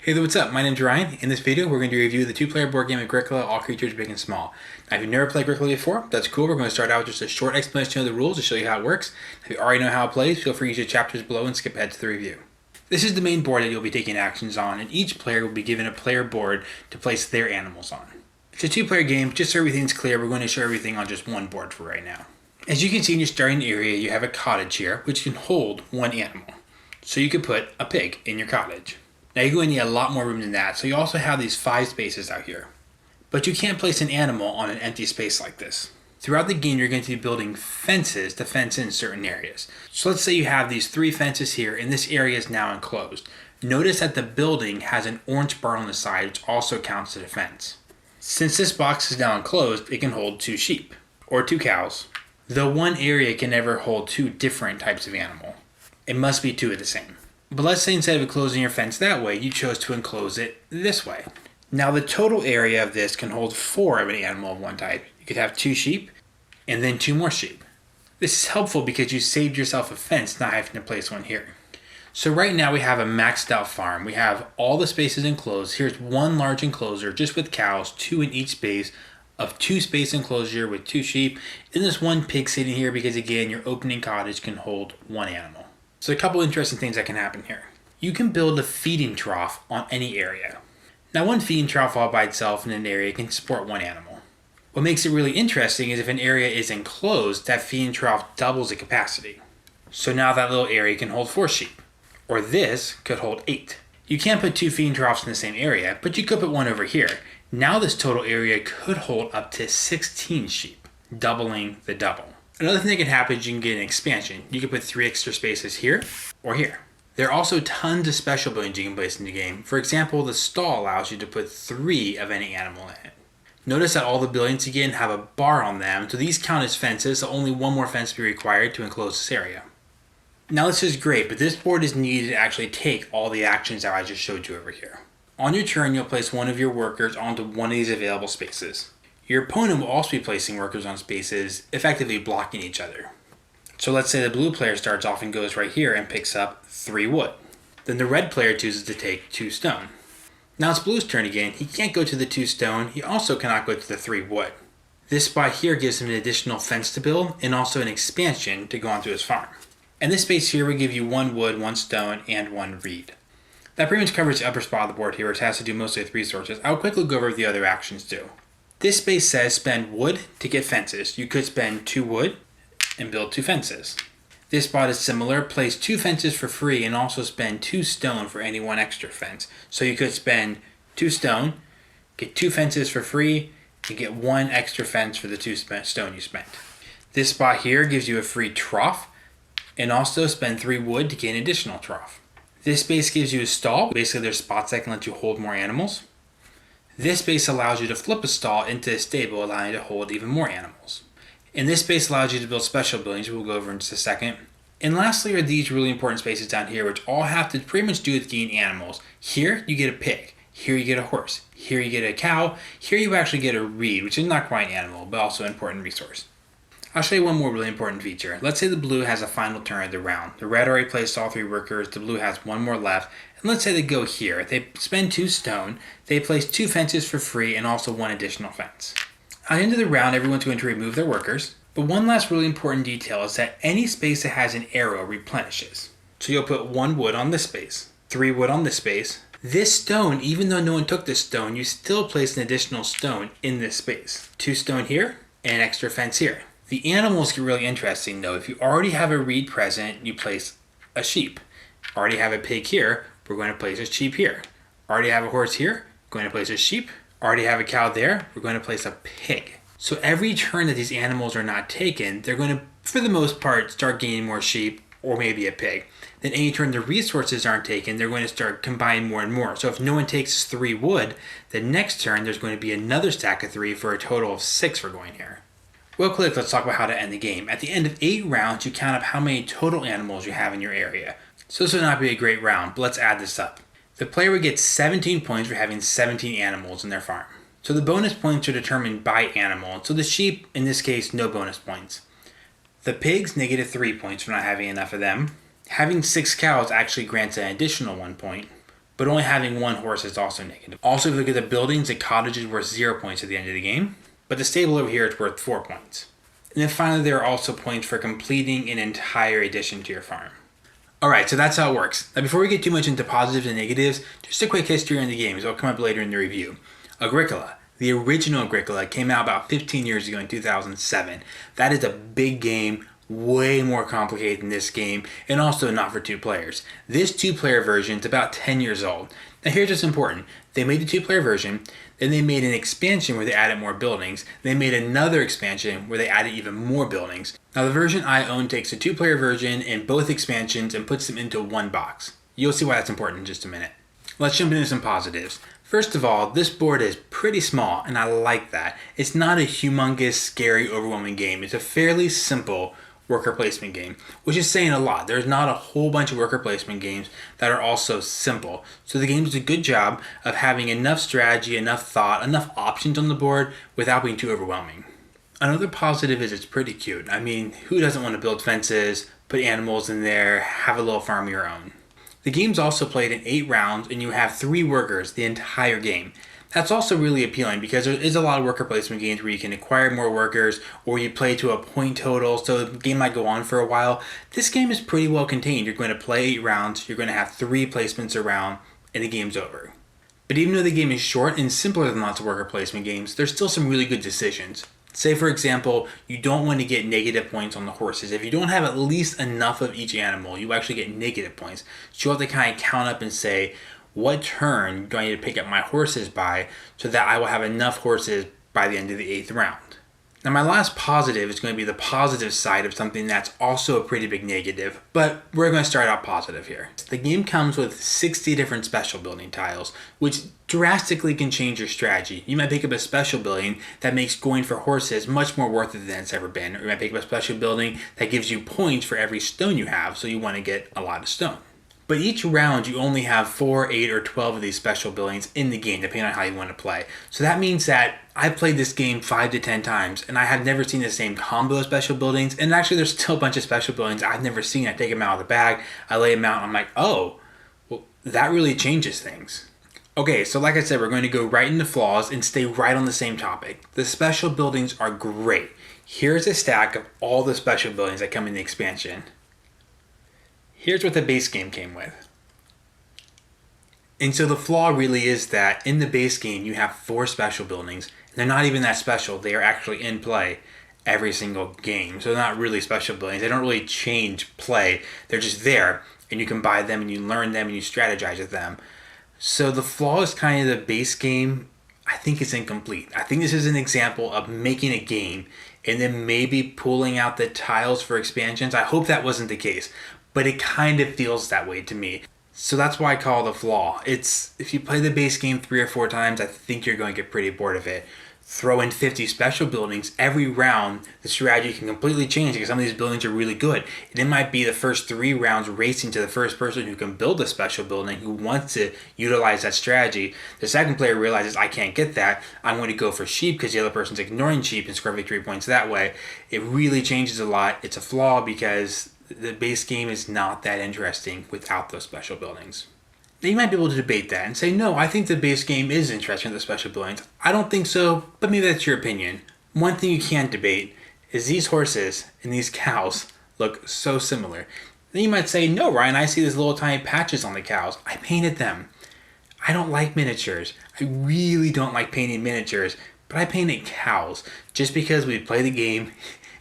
Hey there, what's up? My name's Ryan. In this video, we're going to review the two-player board game Agricola, All Creatures Big and Small. Now, if you've never played Agricola before, that's cool. We're going to start out with just a short explanation of the rules to show you how it works. If you already know how it plays, feel free to use the chapters below and skip ahead to the review. This is the main board that you'll be taking actions on, and each player will be given a player board to place their animals on. It's a two-player game. Just so everything's clear, we're going to show everything on just one board for right now. As you can see in your starting area, you have a cottage here, which can hold one animal. So you could put a pig in your cottage. Now you're going to need a lot more room than that, so you also have these 5 spaces out here. But you can't place an animal on an empty space like this. Throughout the game, you're going to be building fences to fence in certain areas. So let's say you have these 3 fences here, and this area is now enclosed. Notice that the building has an orange bar on the side, which also counts as a fence. Since this box is now enclosed, it can hold 2 sheep, or 2 cows. Though one area can never hold 2 different types of animal. It must be 2 of the same. But let's say instead of enclosing your fence that way, you chose to enclose it this way. Now the total area of this can hold 4 of an animal of one type. You could have 2 sheep, and then 2 more sheep. This is helpful because you saved yourself a fence not having to place one here. So right now we have a maxed out farm. We have all the spaces enclosed. Here's one large enclosure just with cows, 2 in each space, of 2 space enclosure with 2 sheep, and this 1 pig sitting here because again your opening cottage can hold 1 animal. So a couple interesting things that can happen here. You can build a feeding trough on any area. Now one feeding trough all by itself in an area can support 1 animal. What makes it really interesting is if an area is enclosed, that feeding trough doubles the capacity. So now that little area can hold 4 sheep. Or this could hold 8. You can't put 2 feeding troughs in the same area, but you could put one over here. Now this total area could hold up to 16 sheep, doubling the double. Another thing that can happen is you can get an expansion. You can put 3 extra spaces here or here. There are also tons of special buildings you can place in the game. For example, the stall allows you to put 3 of any animal in it. Notice that all the buildings again have a bar on them, so these count as fences, so only 1 more fence will be required to enclose this area. Now this is great, but this board is needed to actually take all the actions that I just showed you over here. On your turn, you'll place one of your workers onto one of these available spaces. Your opponent will also be placing workers on spaces, effectively blocking each other. So let's say the blue player starts off and goes right here and picks up 3 wood. Then the red player chooses to take 2 stone. Now it's blue's turn again. He can't go to the 2 stone. He also cannot go to the 3 wood. This spot here gives him an additional fence to build and also an expansion to go onto his farm. And this space here will give you 1 wood, 1 stone, and 1 reed. That pretty much covers the upper spot of the board here, which has to do mostly with resources. I'll quickly go over the other actions too. This space says spend wood to get fences. You could spend 2 wood and build 2 fences. This spot is similar. Place 2 fences for free and also spend 2 stone for any 1 extra fence. So you could spend 2 stone, get 2 fences for free, and get 1 extra fence for the 2 stone you spent. This spot here gives you a free trough and also spend 3 wood to get an additional trough. This space gives you a stall. Basically there's spots that can let you hold more animals. This space allows you to flip a stall into a stable, allowing you to hold even more animals. And this space allows you to build special buildings, we'll go over in just a second. And lastly are these really important spaces down here, which all have to pretty much do with getting animals. Here you get a pig, here you get a horse, here you get a cow, here you actually get a reed, which is not quite an animal, but also an important resource. I'll show you one more really important feature. Let's say the blue has a final turn of the round. The red already placed all 3 workers, the blue has 1 more left, and let's say they go here. They spend 2 stone, they place 2 fences for free and also 1 additional fence. At the end of the round, everyone's going to remove their workers, but one last really important detail is that any space that has an arrow replenishes. So you'll put 1 wood on this space, 3 wood on this space. This stone, even though no one took this stone, you still place an additional stone in this space. 2 stone here and an extra fence here. The animals get really interesting though. If you already have a reed present, you place a sheep. Already have a pig here, we're going to place a sheep here. Already have a horse here, going to place a sheep. Already have a cow there, we're going to place a pig. So every turn that these animals are not taken, they're going to, for the most part, start gaining more sheep or maybe a pig. Then any turn the resources aren't taken, they're going to start combining more and more. So if no one takes 3 wood, the next turn there's going to be another stack of 3 for a total of 6 we're going here. Real quick, let's talk about how to end the game. At the end of 8 rounds, you count up how many total animals you have in your area. So this would not be a great round, but let's add this up. The player would get 17 points for having 17 animals in their farm. So the bonus points are determined by animal. So the sheep, in this case, no bonus points. The pigs, -3 points for not having enough of them. Having 6 cows actually grants an additional 1 point. but only having one horse is also negative. Also, if you look at the buildings, the cottage is worth 0 points at the end of the game, but the stable over here is worth 4 points. And then finally, there are also points for completing an entire addition to your farm. Alright, so that's how it works. Now before we get too much into positives and negatives, just a quick history on the games. It'll come up later in the review. Agricola. The original Agricola came out about 15 years ago in 2007. That is a big game, way more complicated than this game, and also not for 2 players. This 2-player version is about 10 years old. Now here's what's important. They made the 2-player version, then they made an expansion where they added more buildings, they made another expansion where they added even more buildings. Now the version I own takes a 2-player version and both expansions and puts them into one box. You'll see why that's important in just a minute. Let's jump into some positives. First of all, this board is pretty small, and I like that. It's not a humongous, scary, overwhelming game. It's a fairly simple worker placement game, which is saying a lot. There's not a whole bunch of worker placement games that are also simple. So the game does a good job of having enough strategy, enough thought, enough options on the board without being too overwhelming. Another positive is it's pretty cute. I mean, who doesn't want to build fences, put animals in there, have a little farm of your own? The game's also played in 8 rounds, and you have 3 workers the entire game. That's also really appealing because there is a lot of worker placement games where you can acquire more workers or you play to a point total, so the game might go on for a while. This game is pretty well contained. You're going to play 8 rounds, you're going to have 3 placements a round, and the game's over. But even though the game is short and simpler than lots of worker placement games, there's still some really good decisions. Say for example, you don't want to get negative points on the horses. If you don't have at least enough of each animal, you actually get negative points. So you'll have to kind of count up and say, what turn do I need to pick up my horses by so that I will have enough horses by the end of the 8th round? Now my last positive is going to be the positive side of something that's also a pretty big negative, but we're going to start out positive here. The game comes with 60 different special building tiles, which drastically can change your strategy. You might pick up a special building that makes going for horses much more worth it than it's ever been, or you might pick up a special building that gives you points for every stone you have, so you want to get a lot of stone. But each round you only have 4, 8, or 12 of these special buildings in the game, depending on how you want to play. So that means that I've played this game 5 to 10 times, and I have never seen the same combo of special buildings. And actually there's still a bunch of special buildings I've never seen. I take them out of the bag, I lay them out, and I'm like, oh, well, that really changes things. Okay, so like I said, we're going to go right into flaws and stay right on the same topic. The special buildings are great. Here's a stack of all the special buildings that come in the expansion. Here's what the base game came with. And so the flaw really is that in the base game you have 4 special buildings. And they're not even that special. They are actually in play every single game. So they're not really special buildings. They don't really change play. They're just there. And you can buy them and you learn them and you strategize with them. So the flaw is kind of the base game. I think it's incomplete. I think this is an example of making a game and then maybe pulling out the tiles for expansions. I hope that wasn't the case. But it kind of feels that way to me. So that's why I call it a flaw. It's, if you play the base game 3 or 4 times, I think you're going to get pretty bored of it. Throw in 50 special buildings every round, the strategy can completely change because some of these buildings are really good. And it might be the first 3 rounds racing to the first person who can build a special building, who wants to utilize that strategy. The second player realizes, I can't get that, I'm going to go for sheep because the other person's ignoring sheep and score victory points that way. It really changes a lot. It's a flaw because the base game is not that interesting without those special buildings. Now you might be able to debate that and say, no, I think the base game is interesting with the special buildings. I don't think so, but maybe that's your opinion. One thing you can't debate is these horses and these cows look so similar. Then you might say, no, Ryan, I see these little tiny patches on the cows. I painted them. I don't like miniatures. I really don't like painting miniatures, but I painted cows just because we play the game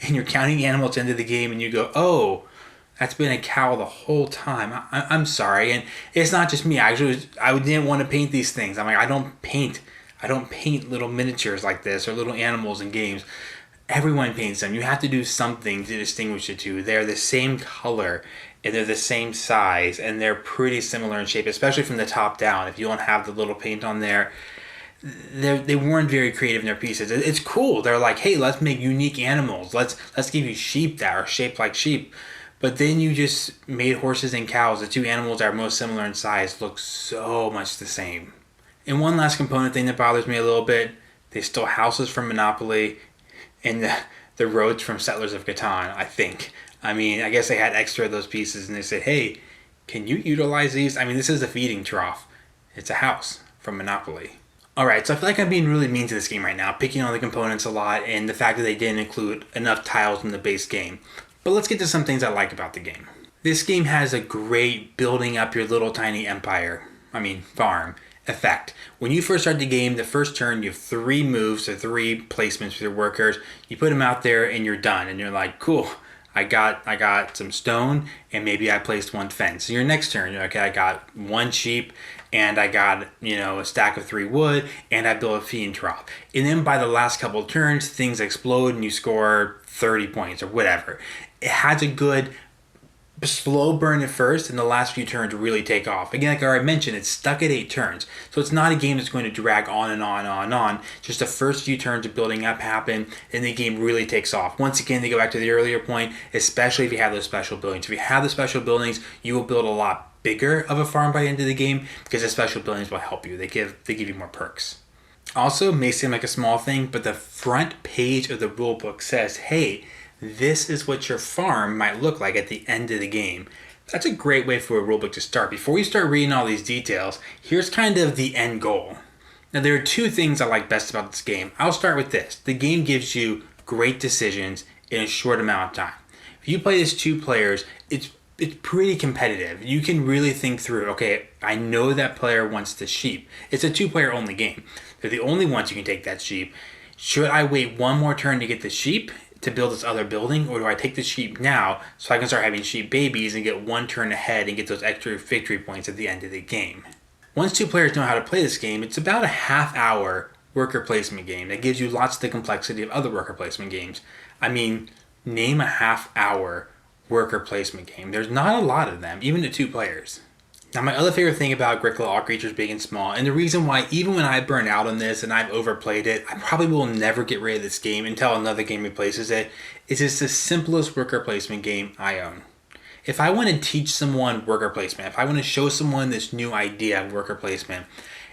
and you're counting animals at the end of the game and you go, oh, that's been a cow the whole time. I'm sorry. And it's not just me. I didn't want to paint these things. I'm like, I don't paint little miniatures like this or little animals in games. Everyone paints them. You have to do something to distinguish the two. They're the same color and they're the same size and they're pretty similar in shape, especially from the top down. If you don't have the little paint on there, they weren't very creative in their pieces. It's cool. They're like, hey, let's make unique animals. Let's give you sheep that are shaped like sheep. But then you just made horses and cows, the 2 animals that are most similar in size, look so much the same. And one last component thing that bothers me a little bit, they stole houses from Monopoly and the roads from Settlers of Catan, I think. I mean, I guess they had extra of those pieces and they said, hey, can you utilize these? I mean, this is a feeding trough. It's a house from Monopoly. Alright, so I feel like I'm being really mean to this game right now, picking on the components a lot and the fact that they didn't include enough tiles in the base game. But let's get to some things I like about the game. This game has a great building up your little tiny farm effect. When you first start the game, the first turn you have 3 moves or 3 placements with your workers. You put them out there and you're done. And you're like, cool, I got some stone and maybe I placed 1 fence. So your next turn, okay, I got 1 sheep and I got, a stack of 3 wood and I built a feed trough. And then by the last couple of turns, things explode and you score 30 points or whatever. It has a good slow burn at first and the last few turns really take off. Again, like I already mentioned, it's stuck at 8 turns. So it's not a game that's going to drag on and on and on and on. Just the first few turns of building up happen and the game really takes off. Once again, they go back to the earlier point, especially if you have those special buildings. If you have the special buildings, you will build a lot bigger of a farm by the end of the game because the special buildings will help you. They give you more perks. Also, may seem like a small thing, but the front page of the rulebook says, hey, this is what your farm might look like at the end of the game. That's a great way for a rulebook to start. Before you start reading all these details, here's kind of the end goal. Now, there are 2 things I like best about this game. I'll start with this. The game gives you great decisions in a short amount of time. If you play this 2 players, it's pretty competitive. You can really think through, okay, I know that player wants the sheep. It's a 2-player only game. They're the only ones who can take that sheep. Should I wait 1 more turn to get the sheep to build this other building, or do I take the sheep now so I can start having sheep babies and get 1 turn ahead and get those extra victory points at the end of the game? Once 2 players know how to play this game, it's about a half-hour worker placement game that gives you lots of the complexity of other worker placement games. Name a half-hour worker placement game. There's not a lot of them, even to 2 players. Now, my other favorite thing about Agricola, All Creatures Big and Small, and the reason why even when I burn out on this and I've overplayed it, I probably will never get rid of this game until another game replaces it, is it's the simplest worker placement game I own. If I want to teach someone worker placement, if I want to show someone this new idea of worker placement,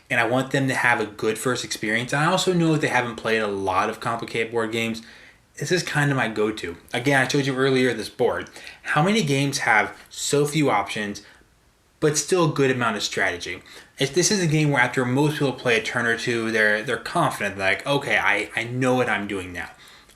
and I want them to have a good first experience, I also know that they haven't played a lot of complicated board games, this is kind of my go-to. Again, I showed you earlier this board. How many games have so few options, but still a good amount of strategy? This is a game where after most people play a turn or 2, they're confident, like, okay, I know what I'm doing now.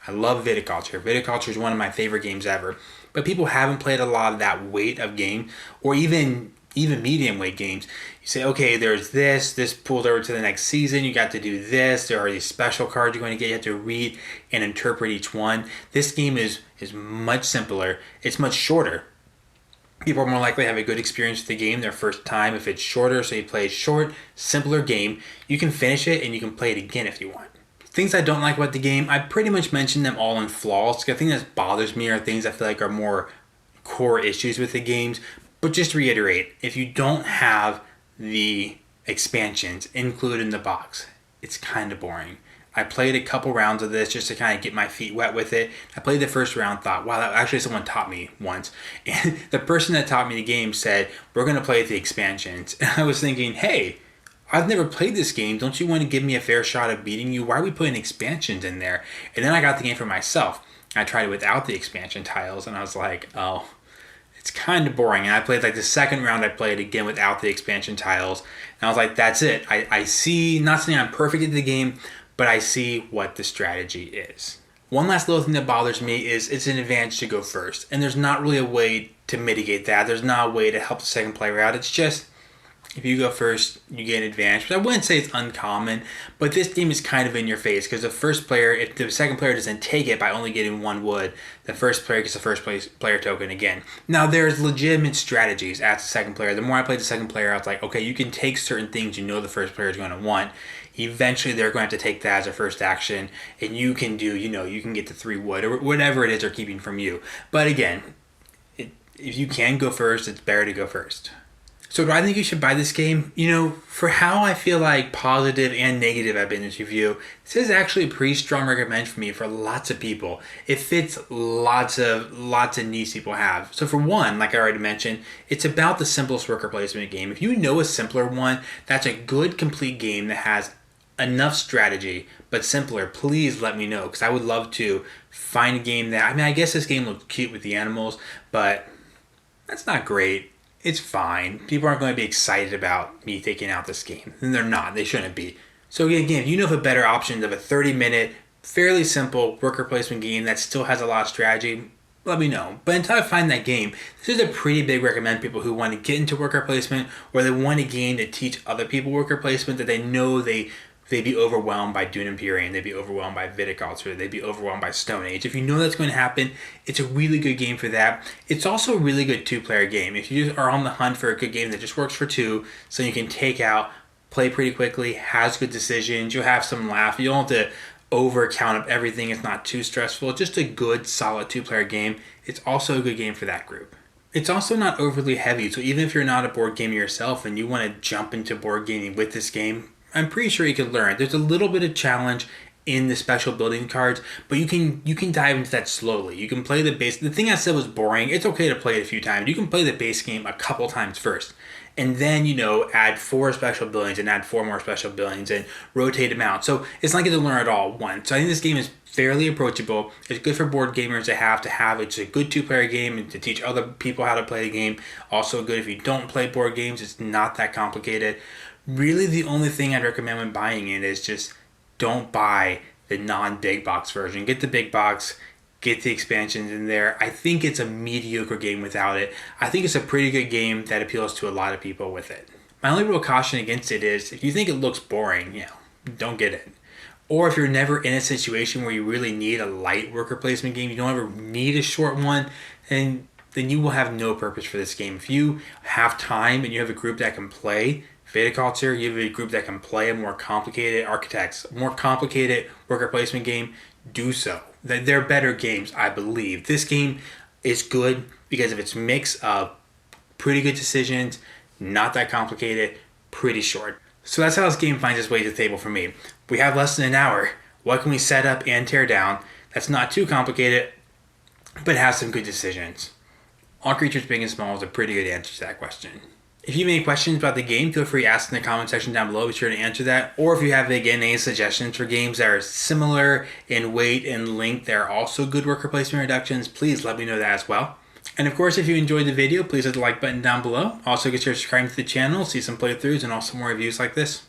I love Viticulture. Viticulture is one of my favorite games ever. But people haven't played a lot of that weight of game, or even medium weight games. You say, okay, there's this pulls over to the next season, you got to do this, there are these special cards you're going to get, you have to read and interpret each one. This game is much simpler, it's much shorter. People are more likely to have a good experience with the game their first time if it's shorter, so you play a short, simpler game. You can finish it and you can play it again if you want. Things I don't like about the game, I pretty much mentioned them all in flaws. The thing that bothers me are things I feel like are more core issues with the games. But just to reiterate, if you don't have the expansions included in the box, it's kind of boring. I played a couple rounds of this just to kind of get my feet wet with it. I played the first round, thought, wow, actually someone taught me once. And the person that taught me the game said, we're going to play the expansions. And I was thinking, hey, I've never played this game. Don't you want to give me a fair shot of beating you? Why are we putting expansions in there? And then I got the game for myself. I tried it without the expansion tiles, and I was like, oh, it's kind of boring. And I played like the second round, I played again without the expansion tiles. And I was like, that's it. I see, not saying I'm perfect at the game, but I see what the strategy is. One last little thing that bothers me is it's an advantage to go first. And there's not really a way to mitigate that. There's not a way to help the second player out. It's just, if you go first, you get an advantage. But I wouldn't say it's uncommon, but this game is kind of in your face because the first player, if the second player doesn't take it by only getting 1 wood, the first player gets the first player token again. Now, there's legitimate strategies as the second player. The more I played the second player, I was like, okay, you can take certain things you know the first player is going to want. Eventually, they're going to have to take that as their first action, and you can do, you can get the 3 wood or whatever it is they're keeping from you. But again, if you can go first, it's better to go first. So do I think you should buy this game? For how I feel like positive and negative I've been in this review, this is actually a pretty strong recommend for me for lots of people. It fits lots of needs people have. So for one, like I already mentioned, it's about the simplest worker placement game. If you know a simpler one, that's a good complete game that has enough strategy but simpler, please let me know, because I would love to find a game that, I guess this game looks cute with the animals, but that's not great. It's fine. People aren't going to be excited about me taking out this game. And they're not. They shouldn't be. So again, if you know of a better option of a 30-minute, fairly simple worker placement game that still has a lot of strategy, let me know. But until I find that game, this is a pretty big recommend people who want to get into worker placement or they want a game to teach other people worker placement that they know they'd be overwhelmed by Dune Imperium, they'd be overwhelmed by Viticulture, they'd be overwhelmed by Stone Age. If you know that's going to happen, it's a really good game for that. It's also a really good two-player game. If you are on the hunt for a good game that just works for two, so you can take out, play pretty quickly, has good decisions, you'll have some laugh, you don't have to over count up everything, it's not too stressful, just a good solid two-player game. It's also a good game for that group. It's also not overly heavy, so even if you're not a board gamer yourself and you want to jump into board gaming with this game, I'm pretty sure you can learn. There's a little bit of challenge in the special building cards, but you can dive into that slowly. You can play the base. The thing I said was boring. It's okay to play it a few times. You can play the base game a couple times first, and then add 4 special buildings and add 4 more special buildings and rotate them out. So it's not going to learn it all at once. So I think this game is fairly approachable. It's good for board gamers to have. It's a good two-player game and to teach other people how to play the game. Also good if you don't play board games. It's not that complicated. Really, the only thing I'd recommend when buying it is just don't buy the non-big box version. Get the big box, get the expansions in there. I think it's a mediocre game without it. I think it's a pretty good game that appeals to a lot of people with it. My only real caution against it is if you think it looks boring, don't get it. Or if you're never in a situation where you really need a light worker placement game, you don't ever need a short one, and then you will have no purpose for this game. If you have time and you have a group that can play Viticulture, you have a group that can play a more complicated architects, more complicated worker placement game, do so. They're better games, I believe. This game is good because of its mix of pretty good decisions, not that complicated, pretty short. So that's how this game finds its way to the table for me. We have less than an hour. What can we set up and tear down? That's not too complicated, but has some good decisions. All Creatures Big and Small is a pretty good answer to that question. If you have any questions about the game, feel free to ask in the comment section down below. Be sure to answer that. Or if you have, again, any suggestions for games that are similar in weight and length that are also good worker placement reductions, please let me know that as well. And of course, if you enjoyed the video, please hit the like button down below. Also, consider subscribing to the channel, see some playthroughs, and also more reviews like this.